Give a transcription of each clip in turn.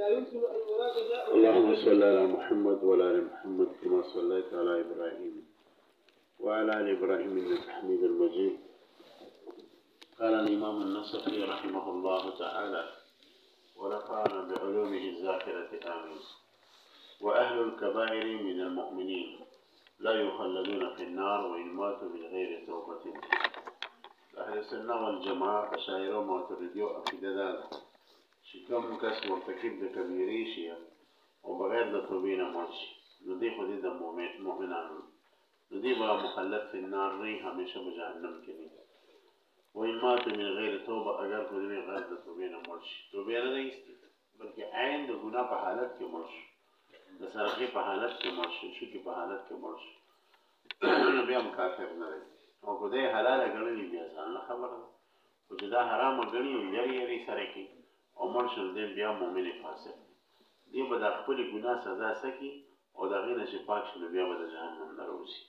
اللهم صل على محمد وعلى ال محمد كما صليت على ابراهيم وعلى ال ابراهيم انك حميد مجيد. قال الامام النصفي رحمه الله تعالى ونفعنا بعلومه الزاكرة آمين. واهل الكبائر من المؤمنين لا يخلدون في النار وان ماتوا من غير توبة. اهل السنة والجماعة اشاعره معترضيو عقيدة شكم کس مرتکب د کبیرې شي او بغیر د توبې نه مړ شي نو دی خو دې د مؤمنانو نو دی به مخلد فی النار نه همیشه به جهنم کې وي. وان مات من غیر توبه اگر خو دې غیر د توبې نه مړ شي توبې نه ایستي بلکې عین د ګناه په حالت کې مړ شي د سرقې په حالت کې مړ شي شرک په حالت کې مړ شي نو بیا هم کافر نه دی او که دی حلاله ګڼلي بیا ځان نه خبره ده خو چې دا حرامه ګڼي یری سره کوي او مړ شل دی بیا مؤمن فاسق دی به د خپلې ګناه سزا سکي او د هغې نه چې پاک شي نو بیا به د جهنم نه راوځي.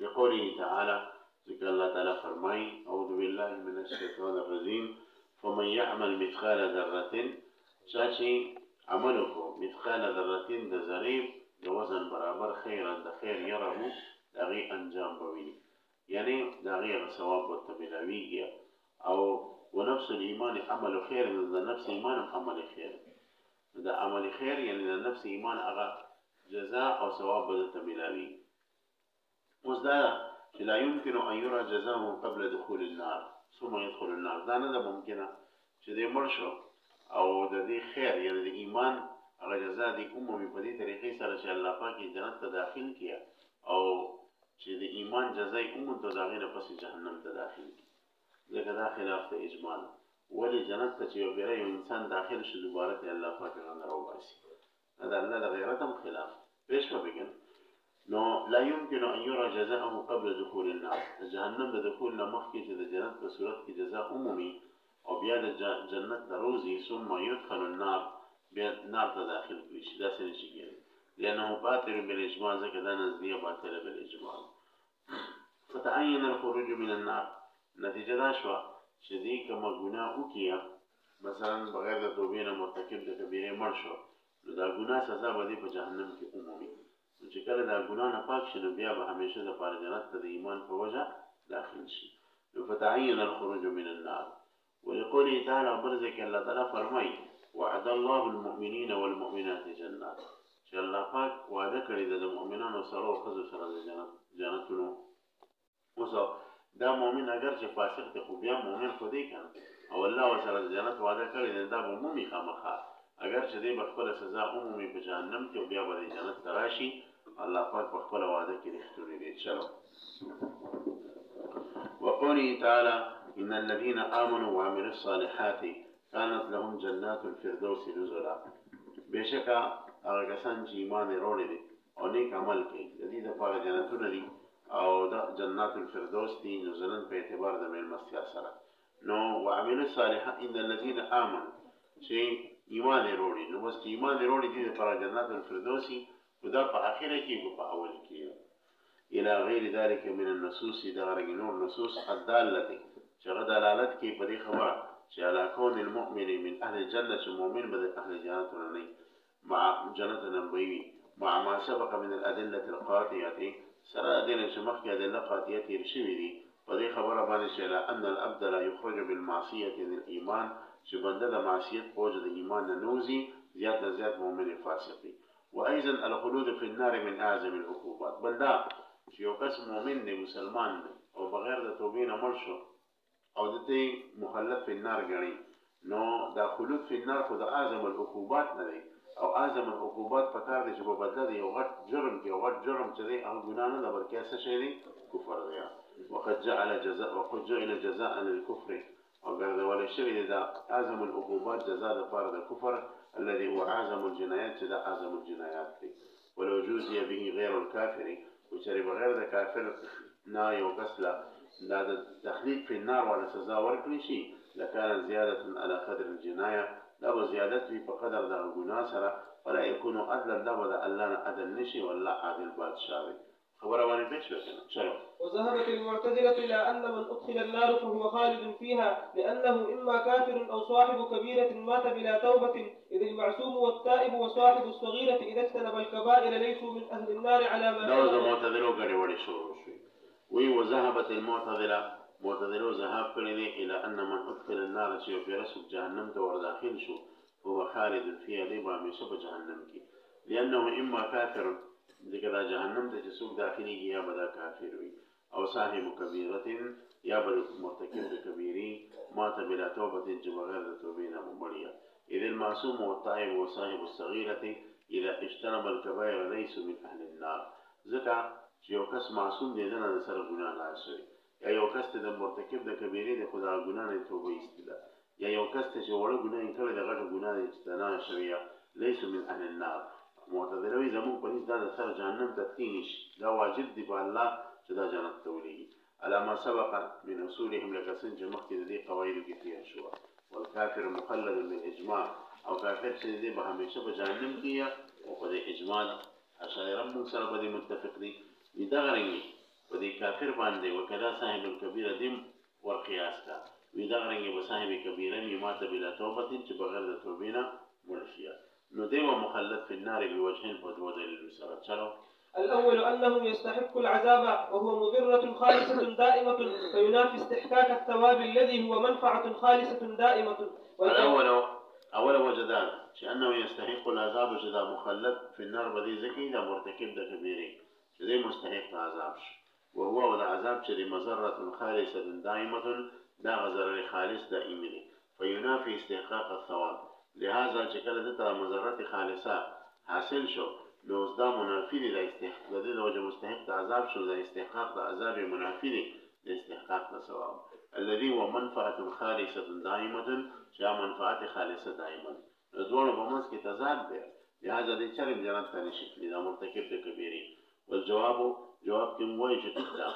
لقوله تعالی ذکر الله تعالی فرمایي اعوذ بالله من الشیطان الرجیم فمن یعمل مثقال ذرة چا چې عمل وکړو مثقال ذرة د ذرې د وزن برابر خیرا د خیر یره د هغې انجام به ویني یعنی د هغې هغه ثواب ورته ملاویږي او ونفس الإيمان عمل خير من نفس إيمان عمل خير ده عمل خير يعني نفس إيمان أغا جزاء أو ثواب بدل ملاوي وزدا لا يمكن أن يرى جزاءه قبل دخول النار ثم يدخل النار ده نه ممکنه چې دې مرشو او د دې خیر يعني د ایمان هغه جزاء دې عمومي په دې طریقې سره چې الله پاک جنت ته داخل کیا او چې د ایمان جزاء عموم ته داخله پس جهنم ته داخل کی ځکه دا خلاف ته اجمال ولی جنت ته چې یو بیره یو انسان داخل شي دوباره ته الله پاک هغه راوباسي دا الله د غیرت هم خلاف پیش ما بگن نو لا يمكن ان يرى جزاءه قبل دخول النار جهنم د دخول نه مخکې چې د جنت په صورت کې جزاء عمومي او بیا د جنت د روزي ثم يدخل النار بیا نار ته داخل کړي شي دا څه نشي کېږي لانه باطل بالاجماع ځکه دا نظریه باطله بالاجماع. فتعين الخروج من النار نتیجه دا شوه چې دې کومه ګناه وکړي مثلا بغیر د توبې نه مرتکب د کبیرې مړ شو نو دا ګناه سزا به دې په جهنم کې عمومي نو چې کله دا ګناه نه پاک شي نو بیا به همیشه دپاره جنت ته د ایمان په وجه داخل شي. نو فتعین الخروج من النار ولقوله تعالی بل ځای کې الله تعالی فرمایي وعد الله المؤمنین والمؤمنات جنات چې الله پاک وعده کړې ده د مؤمنانو سره او ښځو سره د جنتونو. اوس دا مؤمن اگر چې فاسق دی خو بیا مؤمن خو دی کنه او الله ورسره د جنت وعده کړی دی دا به عمومي خامخا اگر چې دی به خپله سزا عمومي په جهنم کې او بیا به د جنت ته راشي الله پاک په خپله وعده کې رښتونی دی. چلو وقوله تعالی ان الذين آمنوا وعملوا الصالحات كانت لهم جنات الفردوس نزلا بېشکه هغه کسان چې ایمان یې راوړی دی او نیک عمل کوي د دې دپاره جنتونه دي او دا جنات الفردوس دي نزلن په اعتبار د مېلمستیا سره. نو وعملوا الصالحات ان الذين آمنوا چې ایمان یې راوړي نو بس چې ایمان یې راوړي دي دپاره جنات الفردوسي خو دا په اخره کې که په اول کې الى غیر ذلك من النصوص دا رنګ نور نصوص الدالة چې هغه دلالت کوي په دې خبره چې علی کون المؤمن من اهل الجنه چې مؤمن به د اهل جنت نه نه مع جنت نه وي مع ما سبق من الادله القاطعه سره دین چې مخکې ادله قاطعه تیر شوي دي په دې خبره باندې چې ان العبد لا يخرج بالمعصيه من الايمان چې بنده د معصیت په وجه د ایمان نه نوځي زیات نه زیات مؤمن فاسق وي. وايضا الخلود في النار من اعظم العقوبات بل دا چې یو کس مؤمن دی مسلمان دی او بغیر د توبې نه مړ شو او د دې مخلد فی النار ګڼي نو دا خلود فی النار خو د اعظم العقوبات نه دی او اعظم العقوبات په کار دی چې په بدله د یو غټ جرم کې یو غټ جرم چې دی هغه ګناه نه ده بلکې څه شی دی کفر دی. وقد جعل جزاء للكفر او ګرځولی شوی دی دا اعظم العقوبات جزا دپاره د کفر الذي هو اعظم الجنایات چې دا اعظم الجنایات دی. ولو جوزي به غیر الكافر وچرې بغیر د کافر نه یو کس له دا د تخلید فی النار والا سزا ورکړي شي لکان زیادة على قدر الجنایه دا به زیادت وي په قدر دغه ګناه سره ولا یکونو عدلا دا به د الله نه عدل نشي والله عادل بادشاه وي. خبر أواني بيش بكنا شلو. وذهبت المعتزلة إلى أن من أدخل النار فهو خالد فيها لأنه إما كافر أو صاحب كبيرة مات بلا توبة، إذ المعصوم والتائب وصاحب الصغيرة إذا اجتنب الكبائر ليسوا من أهل النار على ما دوز المعتزلة قال ولي شروع وي وذهبت المعتزلة ذهاب كلني إلى أن من أدخل النار شيء في رسل جهنم تور داخل شو هو خالد فيها ليبا من شب جهنم كي لأنه إما كافر ذكر جهنم تجسوك داخلي يا بدا كافر أو صاحب كبيرة يا بدا مرتكب كبيري مات بلا توبة جب غير توبين مبريا إذ المعصوم والطائب وصاحب الصغيرة إذا اجتنب الكبائر ليس من أهل النار ذكر یو کس معصوم دی نه د سره ګناه نه شوی یا یو کس ته د مرتکب د کبیره د خدا ګناه نه توبه ایستله یا یو کس ته چې وړه ګناه یې کړې د غټه ګناه یې استنا شوی ليس من اهل النار معتذروي زمون په دې د سره جهنم ته تینش دا واجب دی په الله چې دا جنت ته ولېږي على ما سبق من اصولهم لکه څنګه چې مخکې د دې قواعدو کې تیر شو والکافر مخلد بالاجماع او کافر چې دې به همیشه په جهنم کې یا او په اجماع اشاعره موږ سره به متفق دي ويدغرني ودي كافر باندې وكذا صاحب الكبيرة دم والقياس کا ويدغرني وصاحب كبيرة يمات بلا توبة چې بغیر د توبینا مرشیا نو دیو مخلد في النار بوجهين فدو دلیل مسرت چلو الأول أنه يستحق العذاب وهو مضرة خالصة دائمة فينافي استحقاق الثواب الذي هو منفعة خالصة دائمة. الأول وجدان أنه يستحق العذاب جدا مخلد في النار بدي زكي دا مرتكب دا كبيري شدي مستحق عذاب وهو ولا عذاب شدي مزرة خالصة دائمة دا غزر خالص دائمة فينافي استحقاق الثواب لهذا شكل دتا مزرة خالصة حاصل شو نوز دا منافي دا استحقاق دا وجه مستحق عذاب شو دا استحقاق دا عذاب منافي دا استحقاق دا ثواب الذي هو منفعة خالصة دائمة شا منفعة خالصة دائما دوانو بمنس کی تضاد دے لہذا دے چرم جنت تانی شکلی دا مرتکب دے کبیری والجواب جواب کم وی جتک دا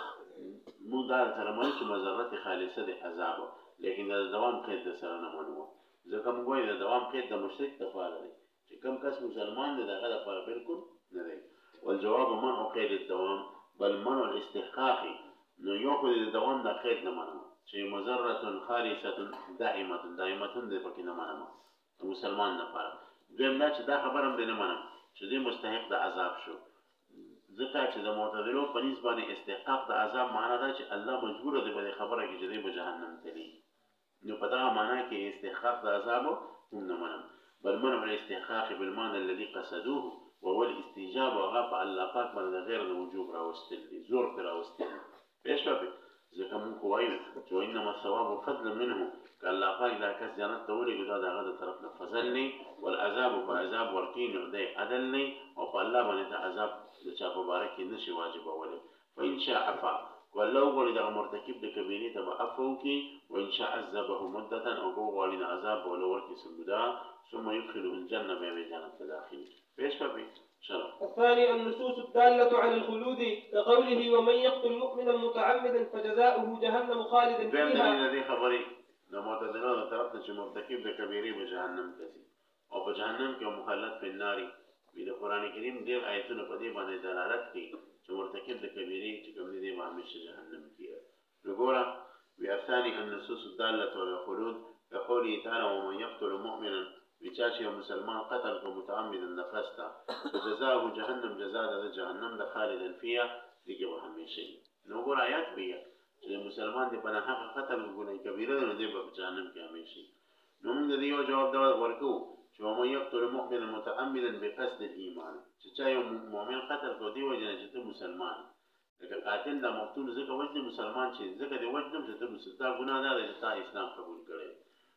مو دار ترمانی چو مزرات خالصة دے عذاب لیکن دا دوام قید دا سرنا منو زکم وی دا دوام قید دا مشرک تفالا دے چی کم کس مسلمان دے دا غدا پارا بلکل ندے والجواب منع قید الدوام بل منع الاستحقاقی نو یوکو دا دوام دا قید نمانو چی مزرات خالصة دائمة دے پکی نمانو مسلمان نه پاره دویم دا چې دا خبرم دې نه منم چې دې مستحق د عذاب شو ځکه چې د معتزلو په نسبت باندې استحقاق د عذاب معنا دا چې الله مجبور دی په خبره کې چې دې به جهنم تللی نو په دا معنا کې استحقاق د عذاب هم نه منم بل منع الاستحقاق بالمعنى الذي قصدوه وهو الاستجابه وغاب الله پاک باندې غیر د وجوب راوستل دي زور پر راوستل پېښ په ځکه موږ وایو چې انما الثواب فضل منه الله پاک دا کس جنت ته ولېږي دا د هغه د طرف نه فضل نه والعذاب په عذاب ورکوي نو دی عدل نه او په الله باندې د عذاب د چا په باره کې نشي واجبولی فإن شاء عفا والله غواړي دغه مرتکب د کبیرې ته به عفو وکړي وإن شاء عذبه مدة او که غواړي د عذاب به ورله ورکړي څه موده ثم يدخله الجنة بیا به جنت ته داخل پېښ به الثاني النصوص الدالة على الخلود كقوله ومن يقتل مؤمنا متعمدا فجزاؤه جهنم خالدا فيها. الذي خبري د معتزله د طرف نه چې مرتکب د کبیرې به جهنم ته ځي او په جهنم کې مخلد په النار وي د قرآن کریم ډېر آیتونه په دې باندې دلالت کوي چې مرتکب د کبیرې چې کوم دی به همیشه جهنم کې نو ګوره الثاني النصوص الدالة على الخلود كقوله تعالى ومن يقتل مؤمنا بچاچی مسلمان قتل کو متعمدا نقصتا فجزاؤه جهنم جزاء د جهنم د خالدا فيها دیگه به همیشه نو ګور آیات بیا چې مسلمان دی په حق قتل ګناه کبیره نه دی په جهنم کې همیشه نو موږ د یو جواب دا ورکو چې ومن يقتل مؤمنا متعمدا بقصد الايمان چې چا یو مؤمن قتل کو دی وجنه چې مسلمان لکه قاتل د مقتول زکه وجه مسلمان چې زکه دی وجه چې ته مسلمان ګناه نه دی چې اسلام قبول کړي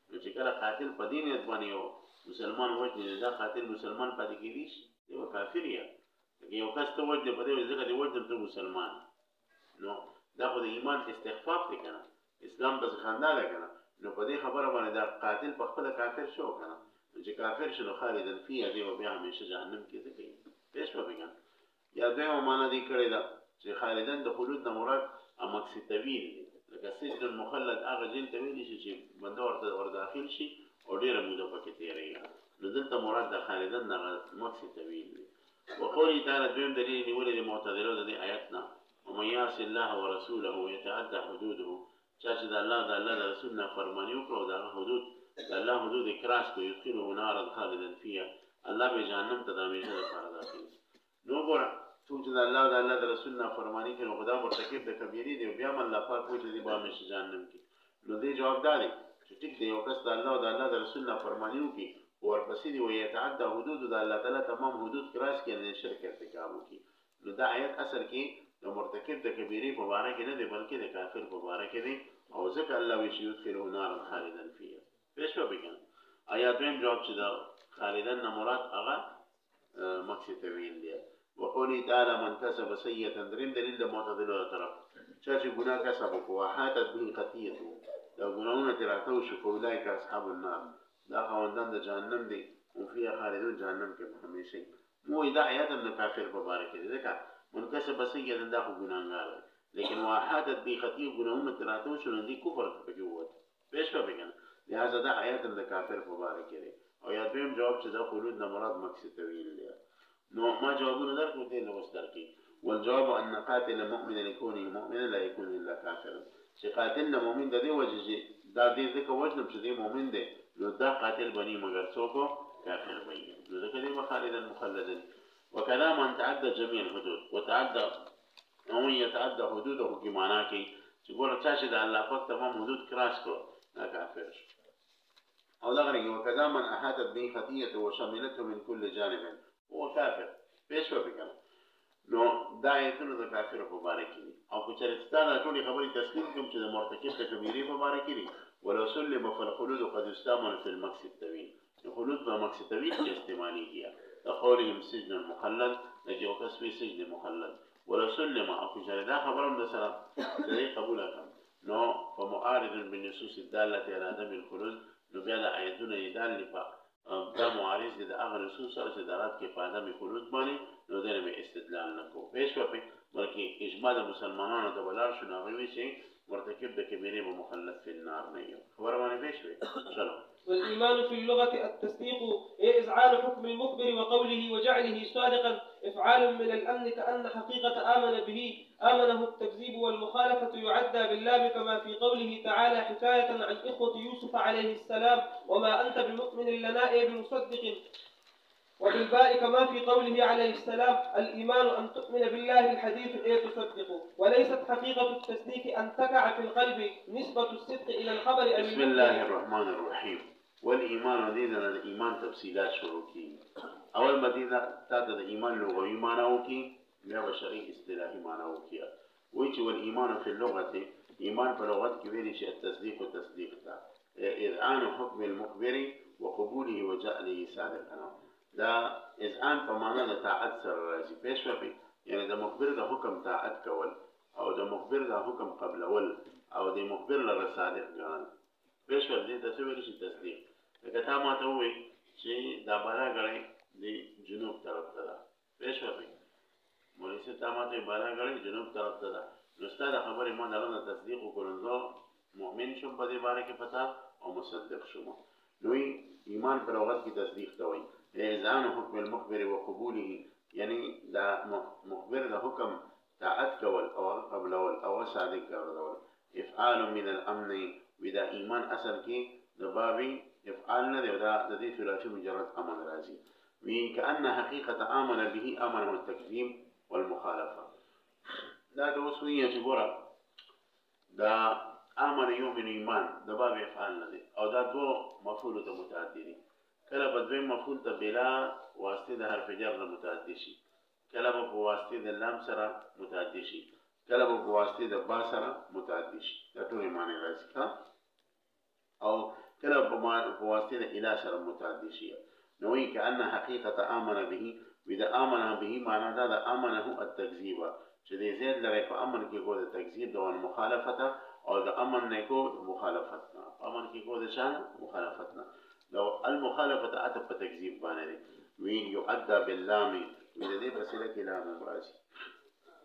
نو چې کله قاتل په دین اتبانی یو مسلمان وجه دا قاتل مسلمان پاتې کیږي یو کافر یا یو کس ته وجه په دې ځکه دی وجه ته مسلمان نو دا خو د ایمان استخفاف دی کنه اسلام بس خندا ده کنه نو په دې خبره باندې دا قاتل په خپل کافر شو کنه چې کافر شنو خالدن فيها دی او بیا همیشه جهنم کې ځي پېښ وبګان یا دوی معنا دی کړی دا چې خالدن د خلود نه مراد امکس طویل دی لکه سجن مخلد هغه جیل طویل شي چې بنده ورته داخل شي او ډیره موده پکې تیریږي نو دلته مراد د خالدن نه مکس طویل دی وقوله تعالى دوم دليل ولد معتذروا ذي آياتنا ومن يعص الله ورسوله ويتعدى حدوده شاشد الله دا الله دا رسولنا فرماني وكرو دا حدود دا الله حدود كراس کو يدخله نارا خالدا فيها الله بجهنم تداميشه دا فارداخل نو څوک د الله د الله د رسولنا فرمانی کوي نو خدا مرتکب د کبیره دی بیا هم الله پاک وایي چې به مش جهنم کې نو دې جوابدار دی چې ټیک دی یو کس د الله او د الله د رسولنا فرمانی وکړي او ورپسې دی وایي يتعدى حدود د الله تعالی تمام حدود کراس کې نه شرک ارتکاب وکړي نو دا آیت اصل کې د مرتکب د کبیره په اړه کې نه دی بلکې د کافر په اړه کې دی او ځکه الله وایي چې يدخله نارا خالدا فيها پېښه وکړي آیات هم جواب چې دا خالدن مراد هغه مقصد تویل دی وقوله تعالى من كسب سيئة درين دليل معتدل طرف شاشي گناه كسب وحاتت به خطيئته لو گناهونه تراتو شو فاولئك اصحاب النار دا خواندان د جهنم دي او فيها خالدون جهنم کې همیشه مو اذا آیات من کافر مبارک دي ځکه من كسب سيئة دا خو ګناهګار لیکن وحاتت به خطيئه گناهونه تراتو شو دي کفر پکې ووت پېښ وبګن لہذا دا آیات من کافر مبارک دي او یا دویم جواب چې دا خلود نه مراد مقصد تویل دی نو ما جوابونه درکو دې نو واسترکی والجواب ان قاتل مؤمن لكونه مؤمنا لا يكون الا كافرا چې قاتل مؤمن د دې وجه دا دې ځکه وجه چې دې مؤمن دی نو دا قاتل بني مگر څوک کافر وي نو ځکه دې مخالدا مخلدا وكذا من تعدى جميع الحدود وتعدى او يتعدى حدوده کی معنا کوي چې ګوره چې د الله پاک تمام حدود کراس کړو دا کافر او دا غره وكذا من احاطت به خطيئته وشملته من كل جانب هو كافر پیش وکړه نو دا ایتونه د کافر په باره کې او که چېرته دا ټولې خبرې تسلیم کوم چې د مرتکب د کبیرې په باره کې دي ولو سلم فالخلود قد استعمل في المقصد الطويل الخلود په مقصد طويل کې استعمالېږي قولهم سجن مخلد لکه یو کس وي سجن مخلد ولو سلم او که چېرته دا خبره هم د سره د دې قبوله کړم نو فمعارض بالنصوص الدالة على عدم الخلود نو بیا د آیتونه یې دالې په دا معارض دي د هغه نصوص سره چې دارات کې په عدم خلود باندې نو دغه به استدلال نه کوو پېښ وکړي بلکې اجماع د مسلمانانو د ولار شو نه وي چې مرتکب د کبیره به مخلد فی النار نه یو خبره باندې پېښ وي چلو والإيمان في اللغة التصديق إذعان حكم المخبر وقوله وجعله صادقا إفعال من الأمن كأن حقيقة آمنه التكذيب والمخالفة يعدى باللام كما في قوله تعالى حكاية عن إخوة يوسف عليه السلام وما أنت بمؤمن لنا بمصدق وبالباء كما في قوله عليه السلام الإيمان أن تؤمن بالله الحديث تصدق وليست حقيقة التصديق أن تقع في القلب نسبة الصدق إلى الخبر بسم الله الرحمن الرحيم والإيمان دينا الإيمان تفصيلات شروكي أول ما دينا تاتا الإيمان لغوي معناوكي يا بشري اصطلاحي معناوكي ويجي والإيمان في اللغة إيمان في اللغة كبيرة شيء التصديق والتصديق إذعان حكم المخبر وقبوله وجعله صادقا دا اذعان په معنا د طاعت سره راځي پېښ وکړي یعنی د مخبر د حکم طاعت کول او د مخبر د حکم قبلول او د مخبر لپاره صادق ګڼل پېښ وکړي د څه ویل شي تصدیق لکه تا ماته وایي چې دا بالا غړی د جنوب طرف ته ده پېښ وکړي مولوي صاحب تا ماته بالا غړی جنوب طرف ته ده نو ستا د خبرې ما دغه تصدیق وکړم زه مؤمن شوم په دې باره کې پتا او مصدق شوم نو ایمان په لغت کې تصدیق ته وایي إذعان حكم المخبر وقبوله يعني دا مخبر دا حكم طاعت کول او قبلول او صادق کول افعال من الامن ودا ایمان اصل کې د بابي افعال نه دا د دې ثلاثي مجرد امن راځي وی کأن حقیقت آمن به امنه التکذیب والمخالفه دا د وسویه چې ګوره دا امن یؤمن ایمان د باب افعال نه او دا دو مفعول ته متعدی دي کله په دویم مفعول ته بلا واسطه د حرف جر نه متعدی شي کله په واسطه د لام سره متعدی شي کله په واسطه د با سره متعدی شي دا ټول معنی راځي او کله په واسطه د اله سره متعدی شي نو وی کأن حقیقت آمن به ودا آمن به معنا دا د امنه التکذیب چې دې زید لري په امن کې کو د تکذیب د مخالفت او د امن نه کو مخالفت امن کې کو د شان مخالفت نه لو المخالفة أتى بتكذيب بانه وين يؤدى باللام من ذي بسيلة كلام براسي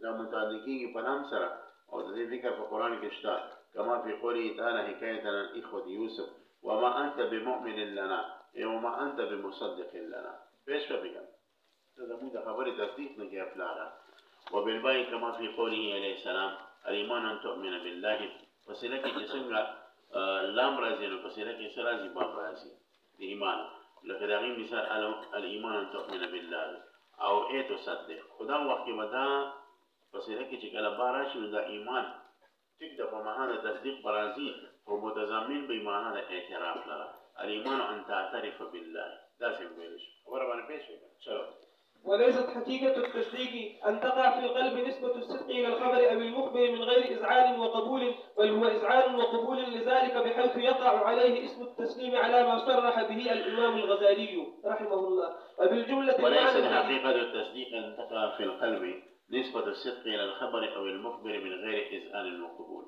لا متعلقين بلام سرا أو ذي ذكر في القرآن كشتا كما في قوله تعالى حكاية عن إخوة يوسف وما أنت بمؤمن لنا وما أنت بمصدق لنا بيش فبقى تزمون خبر تصديق نجي أفلارا وبالباء كما في قوله عليه السلام الإيمان أن تؤمن بالله فسلك جسنga لام رازي فسلك سرازي باب رازي الإيمان لكن أغيم مثال الإيمان أن تؤمن بالله أو إيه تصدق خدا وقت مدى فسلك جكال بارش دا إيمان تكدا بمعنى تصديق برازي ومتزامن بمعنى اعتراف لها الإيمان أن تعترف بالله ده سيمبيلش وربنا بيش شلون وليست حقيقة التصديق أن تقع في القلب نسبة الصدق إلى الخبر أو المخبر من غير إذعان وقبول، بل هو إذعان وقبول لذلك بحيث يقع عليه اسم التسليم على ما صرح به الإمام الغزالي رحمه الله. وبالجملة وليست حقيقة التصديق أن تقع في القلب نسبة الصدق إلى الخبر أو المخبر من غير إذعان وقبول.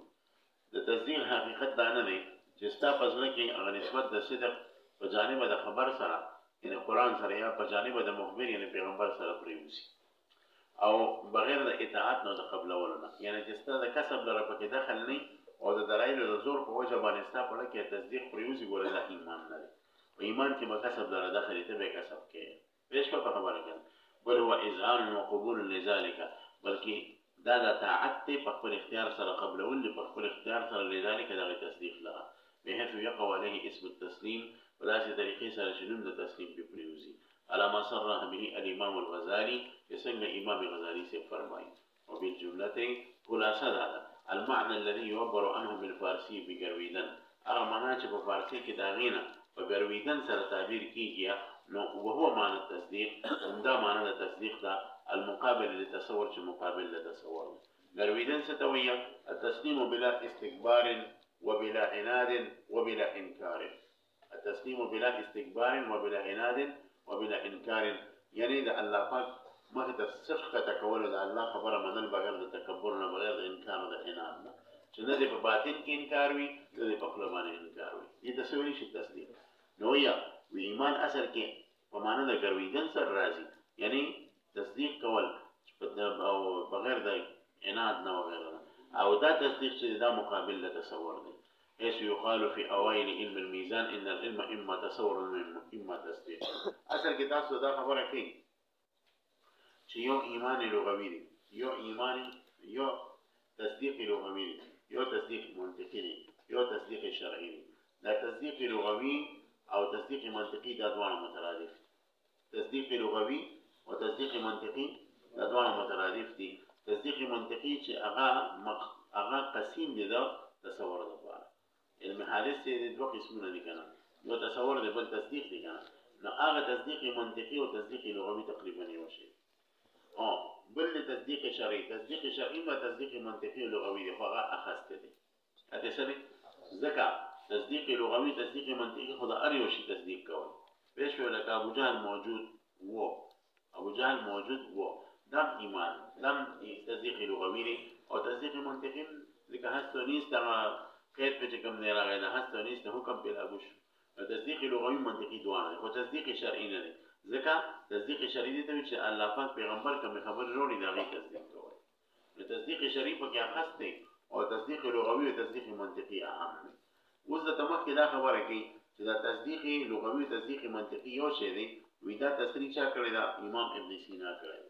التصديق حقيقة أنني تستافز لك أن نسبة الصدق بجانب الخبر سرع يعني قرآن سريع بجانب المخبر يعني پیغمبر سره پریوسی او بغیر د اطاعت نو د قبل ولنا يعني چې ستاسو کسب لره پکې دخل نه او د دلایل د زور په وجه باندې ستاسو په لکه تصدیق پریوسی ګورل د ایمان نه او ایمان کې به کسب لره داخلي ته به کسب کې پېښ په خبره کړه بل هو اذعان وقبول لذلك بلکې دا د طاعت په خپل اختیار سره قبل ول په خپل اختیار سره لذلك د تصدیق لره بحيث يقع عليه اسم التسليم ولاسي طريقي سره شنو د تسلیم په پریوسی على ما صرح به الإمام الغزالي يسمى إمام الغزالي سے فرمائي وبالجملة خلاصة هذا المعنى الذي يعبر عنه بالفارسي بقرويدن أغمانا چه بفارسي كداغينا بقرويدن سر تعبير كيجيا وهو معنى التصديق ومدا معنى التصديق دا المقابل للتصور چه مقابل للتصور قرويدن ستوية التسليم بلا استكبار وبلا عناد وبلا إنكار التسليم بلا استكبار وبلا عناد وبلا إنكار يعني ده الله پاک مخ ته صدق تکول ده الله خبره منل بغیر د تکبر نه بغیر د انکار د عناد نه چې نه د په باطن کې انکار وي د په خپل باندې انکار وي دې تسویل شي تصدیق نو یا وی ایمان اثر کې په معنا د ګرویدن سره راځي یعنی تصدیق کول او بغیر د عناد نه وغیره او دا تصدیق چې دا مقابل له تصور دی حيث يقال في أوائل علم الميزان إن العلم إما تصور إما تصديق أصل كتاب سودا خبره کوي چې یو ایمان لغوي دی یو ایمان یو تصدیق لغوي دی یو تصدیق منطقي دی یو تصدیق شرعي دی دا تصدیق لغوي او تصدیق منطقي دا دوه مترادف تصدیق لغوي او تصدیق منطقي دا دوه مترادف دي تصدیق منطقي چې هغه قسم دي دا تصور ده علم حادث دې دوه قسمونه دي کنه یو تصور دی بل تصدیق دی کنه نو هغه تصدیق منطقي او تصدیق لغوي تقریبا یو شی بل تصدیق شرعي او تصدیق منطقي او لغوي دی خو هغه اخسته دي اته سره ځکه تصدیق لغوي تصدیق منطقي خو دا اړ یو شی تصدیق کوي پېښ ویل کا ابو جهل موجود وو دا ایمان لم تصدیق لغوي دی او تصدیق منطقي ځکه هڅه نيسته قید په کوم نه راغی نه هڅه نيسته حکم بلا بوش تصدیق لغوي منطقي دوانه خو تصدیق شرعي نه دی ځکه تصدیق شرعي دی چې الله پاک پیغمبر کوم خبر وروړي دا غي تصدیق کوي نو تصدیق شرعي په کې خاص دی او تصدیق لغوي او تصدیق منطقي اهم دی اوس د تمخ کې دا خبره کوي چې دا تصدیق لغوي او تصدیق منطقي یو شی دی وی دا تصریح چا کړی دا امام ابن سینا کړی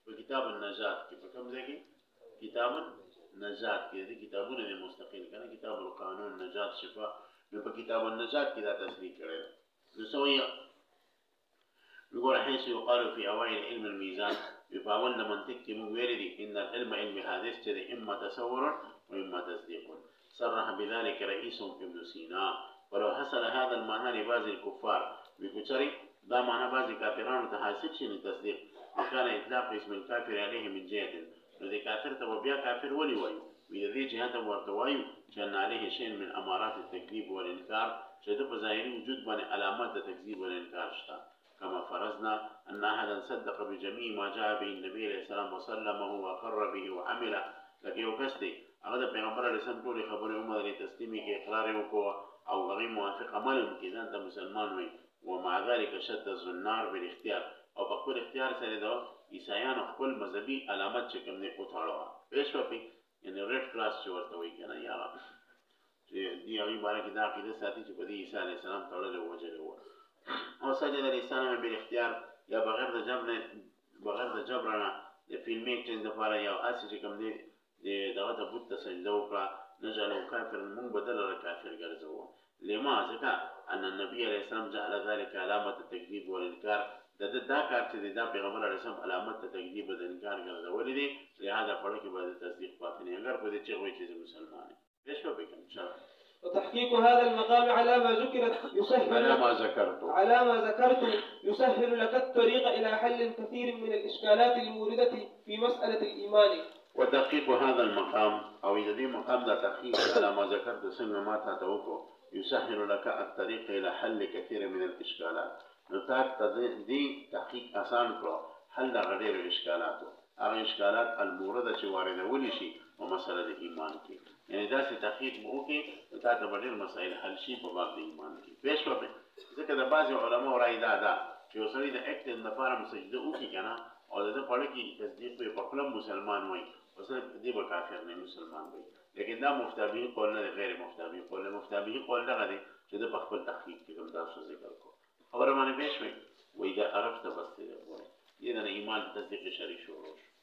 په کتاب النجات کې په کوم ځای کې کتاب النجات کې دي کتابونه د مستقل کنه کتاب القانون نجات شفا نو په کتاب النجات کې دا تصریح کړی نو سویا نقول حيث يقال في أوائل علم الميزان يفاول منطق موردي إن العلم علم حادث تري إما تصور وإما تصديق صرح بذلك رئيس ابن سينا ولو حصل هذا المعنى لبعض الكفار بكتري دا معنى بعض كافران تحاسب شيء تصديق وكان إطلاق اسم الكافر عليه من جهة الذي كافر تبقى كافر ولي وذي جهة ورتواي كان عليه شيء من أمارات التكذيب والإنكار شهد بظاهر وجود بني علامات التكذيب والإنكار شتا كما فرضنا أن أحدا صدق بجميع ما جاء به النبي عليه السلام وسلمه وقر به وعمل لكن يوكسدي أغدا بيغمبر لسان طول خبر أمه لتسليمي كإقرار وكوة أو غير موافق عمل كذا أنت مسلمان وي ومع ذلك شد الزنار بالاختيار او بقول اختیار سره دا عیسایان خپل مذهبي علامات چې کوم نه کوټاړه پېښ وپی یعنی ریډ کلاس چې ورته وایي کنه یا چې دی هغه باندې کې دا عقیده ساتي چې په دې عیسی علی السلام تړل او وجل و او سجد الانسان بالاختیار یا بغیر د جبر بغیر د جبر نه د فلمي اکټینګ دپاره یو هسې چې کوم دی د دغه ته بت ته سجده وکړه نجعله کافرا موږ به ده لره کافر ګرځوو لما ځکه ان النبي علیه السلام جعل ذلك علامة التکذیب والانکار د ده دا کار چې دی دا پیغمبر علیه السلام علامت د تکذیب او د انکار ګرځولی دی لهذا پړه کې به د تصدیق پاتې نه اگر په دې چې وایي چې زه مسلمان یم پوه شوه بېګم انشاءالله وتحقيق هذا المقام على ما ذكرت يسهل على ما ذكرت يسهل لك الطريق إلى حل كثير من الإشكالات الموردة في مسألة الإيمان. وتحقيق هذا المقام أو إذا دي مقام ده تحقيق على ما ذكرت سنة ما تتوقع يسهل لك الطريق إلى حل كثير من الإشكالات. نتاك دي تحقيق آسان كرو حل غير الإشكالات أو إشكالات الموردة شوارده ولشي ومسألة الإيمان كي يعني دا سي تحقیق مو کې تا ته ډېر مسایل حل شي په باب د ایمان کې پېښ وکړي ځکه د بعضې علماو رایې دا ده چې یو سړی د اکټینګ لپاره سجده وکړي که نه او د ده پړه کې تصدیق وي په خپله مسلمان وایي اوس دې به کافر نه مسلمان وایي لیکن دا مفتابهي قول نه دی غیر مفتابهي قول دی مفتابهي قول دغه دی چې ده په خپل تحقیق کې هم تاسو ذکر کړو خبره باندې پېښ وایي وایي دا عرف ته بس دی دې نه ایمان تصدیق شرعي شروع شو